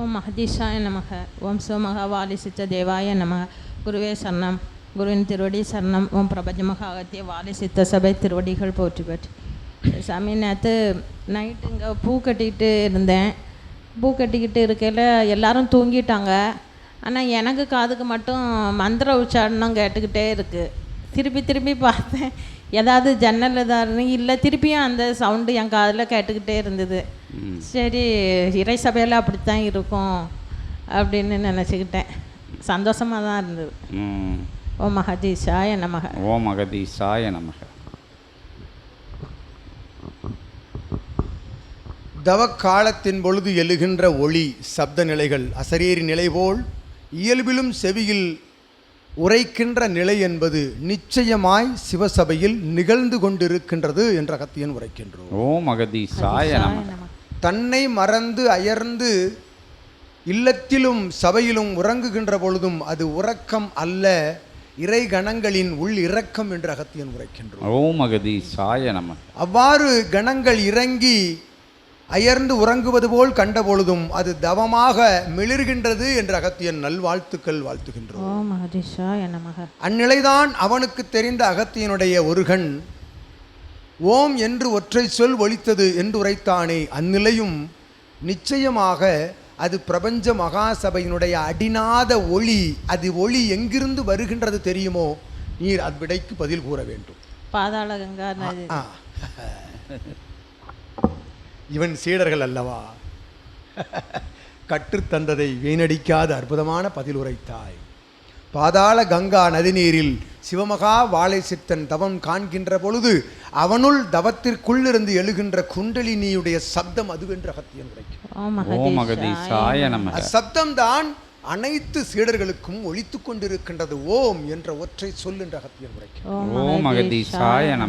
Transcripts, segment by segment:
ஓம் மகதீஷாய நமக. ஓம் சிவமகாவாலிசித்த தேவாய நமக. குருவே சரணம். குருவின் திருவடி சரணம். ஓம் பிரபஞ்சமக அகத்திய வாலிசித்த சபை திருவடிகள் போற்றி போற்றி. சாமி, நேற்று நைட்டு இங்கே பூ கட்டிக்கிட்டு இருந்தேன். பூ கட்டிக்கிட்டு இருக்கையில் எல்லாரும் தூங்கிட்டாங்க. ஆனால் எனக்கு காதுக்கு மட்டும் மந்திர உச்சாரணம் கேட்டுக்கிட்டே இருக்குது. திருப்பி திருப்பி பார்த்தேன், ஏதாவது ஜன்னல் ஏதாவது இல்லை, திருப்பியும் அந்த சவுண்டு என் காதில் கேட்டுக்கிட்டே இருந்தது. சரி, இறை சபையில் அப்படித்தான் இருக்கும் அப்படின்னு நினச்சிக்கிட்டேன். சந்தோஷமாக தான் இருந்தது. ஓ மகதீஷாய நமக. ஓ மகதீஷாய நமக. தவக்காலத்தின் பொழுது எழுகின்ற ஒளி சப்த நிலைகள் அசரீரி நிலை போல் இயல்பிலும் செவியில் உரைக்கின்ற நிலை என்பது நிச்சயமாய் சிவசபையில் நிகழ்ந்து கொண்டிருக்கின்றது என்ற அகத்தியன் உரைக்கின்றோம். ஓ மகதீஷாய நமக. தன்னை மறந்து அயர்ந்து இல்லத்திலும் சபையிலும் உறங்குகின்ற பொழுதும் அது உறக்கம் அல்ல, இறை கணங்களின் உள் இரக்கம் என்று அகத்தியன் உரைக்கின்றோம். ஓ மகதீஷாய நமக. அவ்வாறு கணங்கள் இறங்கி அயர்ந்து உறங்குவது போல் கண்ட பொழுதும் அது தவமாக மிளிர்கின்றது என்ற அகத்தியன் நல்வாழ்த்துக்கள் வாழ்த்துகின்றோம். அந்நிலைதான் அவனுக்கு தெரிந்த அகத்தியனுடைய ஒரு கண் ஓம் என்று ஒற்றை சொல் ஒலித்தது என்று உரைத்தானே, அந்நிலையும் நிச்சயமாக அது பிரபஞ்ச மகாசபையினுடைய அடிநாத ஒளி. அது ஒளி எங்கிருந்து வருகின்றது தெரியுமோ? நீர் அவ்விடைக்கு பதில் கூற வேண்டும். பாதாள கங்கா. இவன் சீடர்கள் அல்லவா? கற்றுத்தந்ததை வீணடிக்காத அற்புதமான பதில் உரைத்தாய். பாதாள கங்கா நதிநீரில் சிவமகா வாழை சித்தன் தவம் காண்கின்ற பொழுது அவனுள் தவத்திற்குள்ளிருந்து எழுகின்ற குண்டலினியுடைய சப்தம் அதுவென்று அகத்தியன் உரைக்கும். அச்சப்தம்தான் அனைத்து சீடர்களுக்கும் ஒலித்து கொண்டிருக்கின்றது. ஓம் என்ற ஒற்றை சொல் என்று அகத்தியன் உரைக்கும்.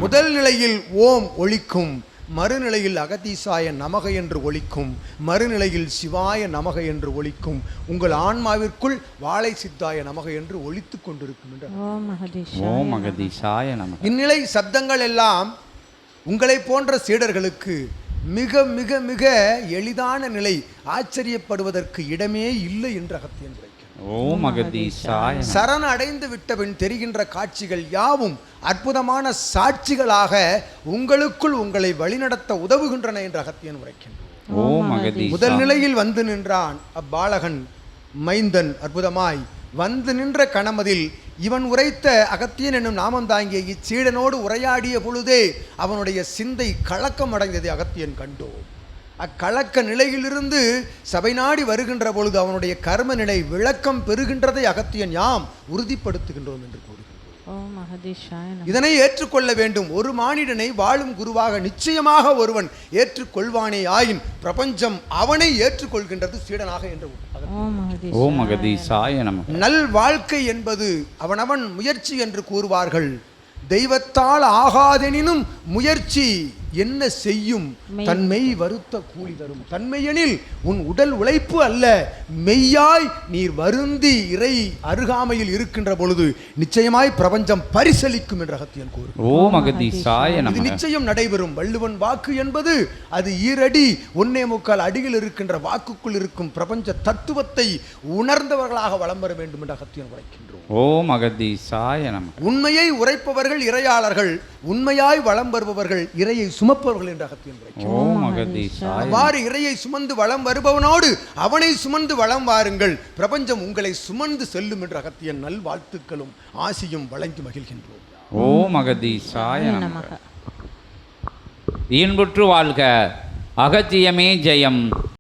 முதல் நிலையில் ஓம் ஒலிக்கும், மறுநிலையில் அகதீசாய நமக என்று ஒலிக்கும், மறுநிலையில் சிவாய நமக என்று ஒலிக்கும், உங்கள் ஆன்மாவிற்குள் வாழை சித்தாய நமக என்று ஒலித்து கொண்டிருக்கும் என்று. இந்நிலை சப்தங்கள் எல்லாம் உங்களை போன்ற சீடர்களுக்கு மிக மிக மிக எளிதான நிலை, ஆச்சரியப்படுவதற்கு இடமே இல்லை என்று அகத்தியன் உரைக்கும். சரண அடைந்து விட்டபின் தெரிகின்ற காட்சிகள் யாவும் அற்புதமான சாட்சிகளாக உங்களுக்குள் உங்களை வழிநடத்த உதவுகின்றன என்று அகத்தியன் உரைக்கின்றோம். முதல் நிலையில் வந்து நின்றான் அப்பாலகன் மைந்தன். அற்புதமாய் வந்து நின்ற கணமதில் இவன் உரைத்த அகத்தியன் என்னும் நாமம் தாங்கிய இச்சீடனோடு உரையாடிய பொழுதே அவனுடைய சிந்தை கலக்கம் அடைந்ததை அகத்தியன் கண்டோம். அக்கலக்க நிலையிலிருந்து சபை நாடி வருகின்ற பொழுது அவனுடைய கர்ம நிலை விளக்கம் பெறுகின்றதை அகத்தியன் யாம் உறுதிப்படுத்துகின்றோம் என்று கூறுகின்றோம். இதனை ஏற்றுக்கொள்ள வேண்டும். ஒரு மானிடனை வாழும் குருவாக நிச்சயமாக ஒருவன் ஏற்றுக்கொள்வானே ஆயின் பிரபஞ்சம் அவனை ஏற்றுக்கொள்கின்றது சீடனாக என்று. நல் வாழ்க்கை என்பது அவனவன் முயற்சி என்று கூறுவார்கள். தெய்வத்தால் ஆகாதெனினும் முயற்சி என்ன செய்யும்? தன்மை வருத்த கூலி தரும். தன்மையெனில் உன் உடல் உழைப்பு அல்ல, மெய்யாய் நீர் வருந்தி இறை அருகாமையில் இருக்கின்ற பொழுது நிச்சயமாய் பிரபஞ்சம் பரிசளிக்கும் என்று அகத்தியன் கூறுகிறார். இது நிச்சயம் நடைபெறும். வள்ளுவன் வாக்கு என்பது அது ஈரடி 1.25 அடியில் இருக்கின்ற வாக்குக்குள் இருக்கும் பிரபஞ்ச தத்துவத்தை உணர்ந்தவர்களாக வலம் வர வேண்டும் என்று அகத்தியன் உரைக்கின்றோம். உண்மையை உரைப்பவர்கள் இறையாளர்கள், உண்மையாய் வலம் வருபவர்கள் இறையை சுமப்பவர்கள் என்று அகத்தியன் உரைக்கின்றோம். அவ்வாறு இறையை சுமந்து வலம் வருபவனோடு அவனை சுமந்து வலம் வாருங்கள், பிரபஞ்சம் உங்களை சுமந்து செல்லும் என்று அகத்தியன் நல் வாழ்த்துக்களும் ஆசியும் வழங்கி மகிழ்கின்றோம். ஓ மகதீஷாய நமக. இன்புற்று வாழ்க. அகத்தியமே ஜெயம்.